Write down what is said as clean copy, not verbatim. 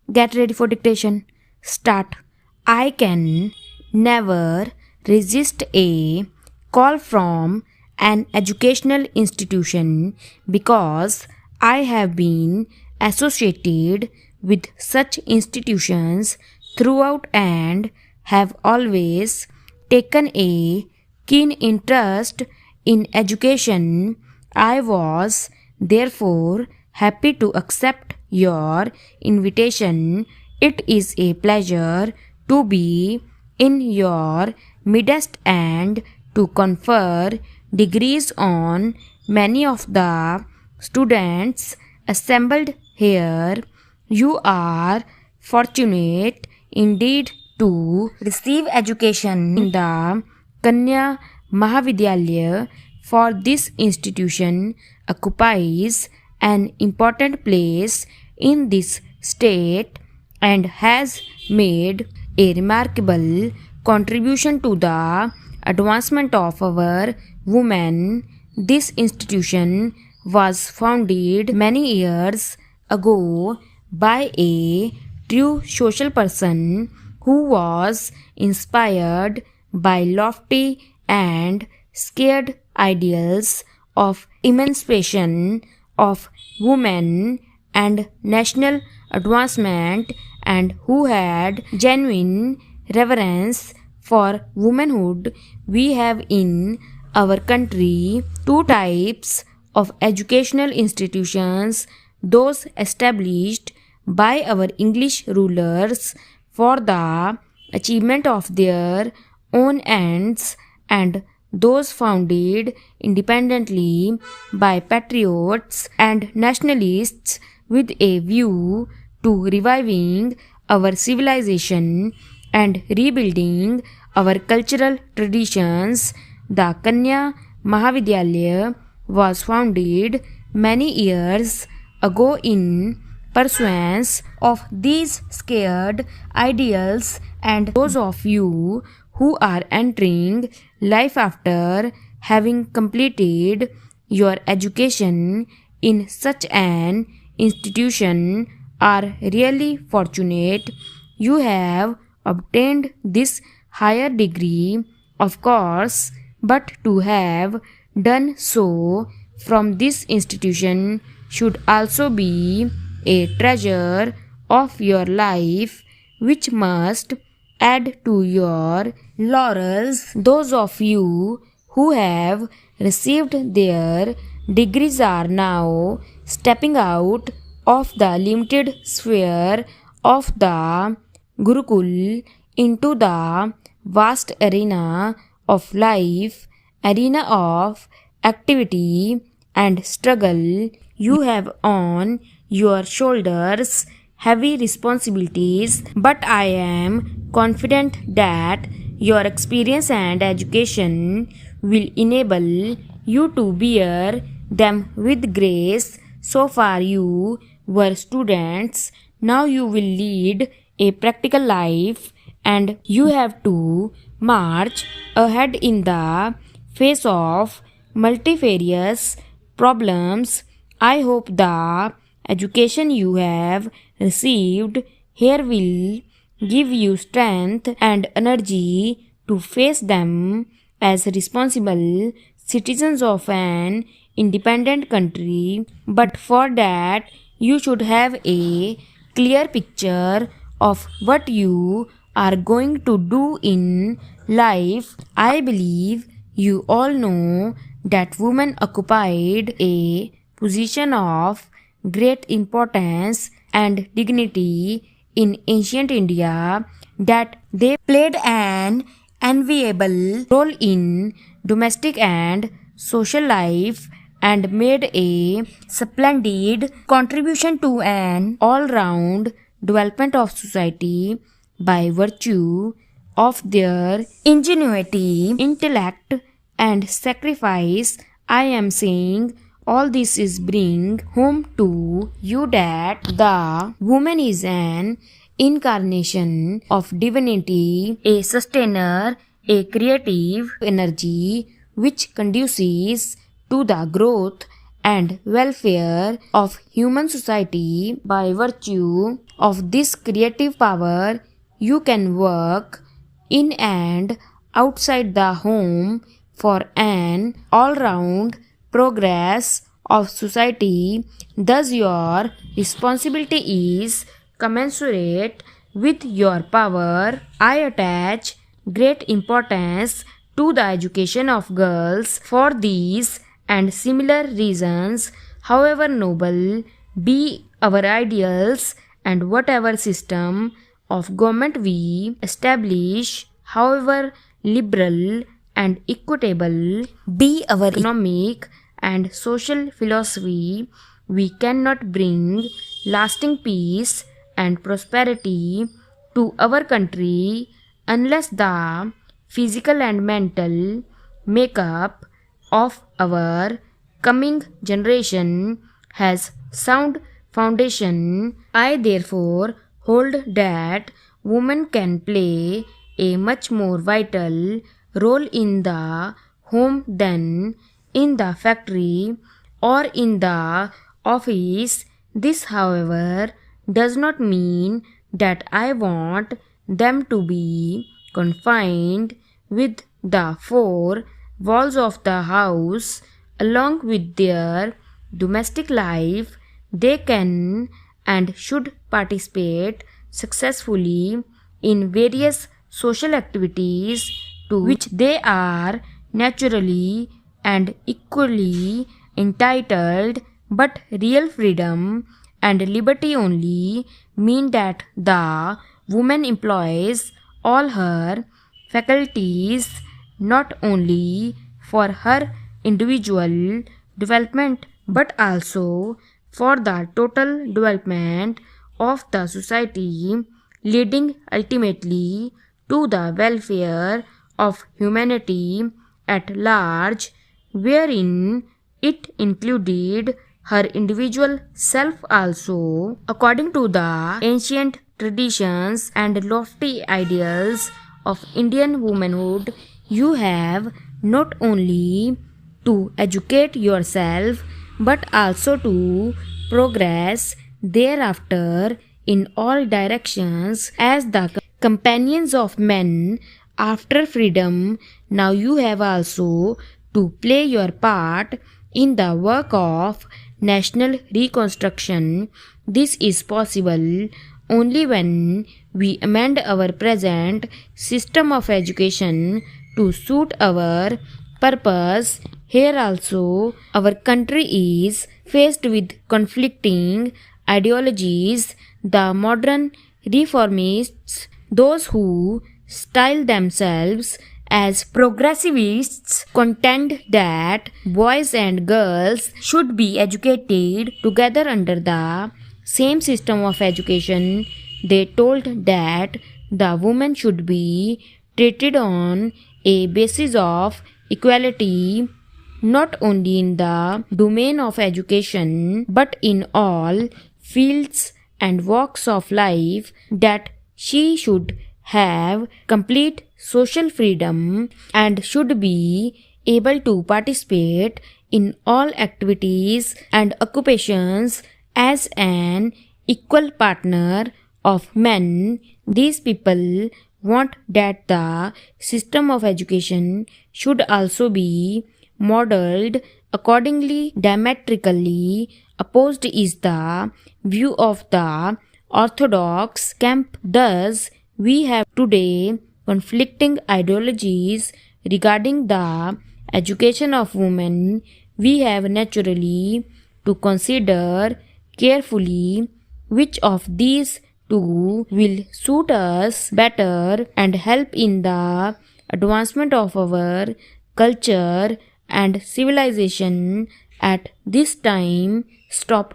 Get ready for dictation. Start. I can never resist a call from an educational institution because I have been associated with such institutions throughout and have always taken a keen interest in education. I was therefore happy to accept your invitation. It is a pleasure to be in your midst and to confer degrees on many of the students assembled here. You are fortunate indeed to receive education in the Kanya Mahavidyalaya, for this institution occupies an important place in this state and has made a remarkable contribution to the advancement of our women. This institution was founded many years ago by a true social person who was inspired by lofty and scared ideals of emancipation of women and national advancement, and who had genuine reverence for womanhood. We have in our country two types of educational institutions: those established by our English rulers for the achievement of their own ends, and those founded independently by patriots and nationalists with a view to reviving our civilization and rebuilding our cultural traditions. The Kanya Mahavidyalaya was founded many years ago in pursuance of these scared ideals, and those of you who are entering life after having completed your education in such an institution are really fortunate. You have obtained this higher degree, of course, but to have done so from this institution should also be a treasure of your life which must add to your laurels. Those of you who have received their degrees are now stepping out of the limited sphere of the Gurukul into the vast arena of life, arena of activity and struggle. You have on your shoulders heavy responsibilities, but I am confident that your experience and education will enable you to bear them with grace. So far you were students, now you will lead a practical life, and you have to march ahead in the face of multifarious problems. I hope the education you have received here will give you strength and energy to face them as responsible citizens of an independent country. But for that, you should have a clear picture of what you are going to do in life. I believe you all know that women occupied a position of great importance and dignity in ancient India, that they played an enviable role in domestic and social life and made a splendid contribution to an all-round development of society by virtue of their ingenuity, intellect, and sacrifice. I am saying all this is bring home to you that the woman is an incarnation of divinity, a sustainer, a creative energy which conduces to the growth and welfare of human society by virtue of this creative power, you can work in and outside the home for an all-round progress of society. Thus, your responsibility is commensurate with your power. I attach great importance to the education of girls for these and similar reasons. However noble be our ideals and whatever system of government we establish, however liberal and equitable be our economic and social philosophy, we cannot bring lasting peace and prosperity to our country unless the physical and mental makeup of our coming generation has sound foundation. I therefore hold that women can play a much more vital role in the home than in the factory or in the office. This, however, does not mean that I want them to be confined with the four walls of the house. Along with their domestic life, they can and should participate successfully in various social activities to which they are naturally and equally entitled. But real freedom and liberty only mean that the woman employs all her faculties not only for her individual development but also for the total development of the society, leading ultimately to the welfare of humanity at large, wherein it included her individual self also. According to the ancient traditions and lofty ideals of Indian womanhood, you have not only to educate yourself but also to progress thereafter in all directions as the companions of men after freedom. Now you have also to play your part in the work of national reconstruction. This is possible only when we amend our present system of education to suit our purpose. Here also, our country is faced with conflicting ideologies. The modern reformists, those who style themselves as progressivists, contend that boys and girls should be educated together under the same system of education. They told that the woman should be treated on a basis of equality, not only in the domain of education but in all fields and walks of life, that she should have complete social freedom and should be able to participate in all activities and occupations as an equal partner of men. These people want that the system of education should also be modeled accordingly. Diametrically opposed is the view of the orthodox camp. Thus, we have today conflicting ideologies regarding the education of women. We have naturally to consider carefully which of these two will suit us better and help in the advancement of our culture and civilization. At this time, stop.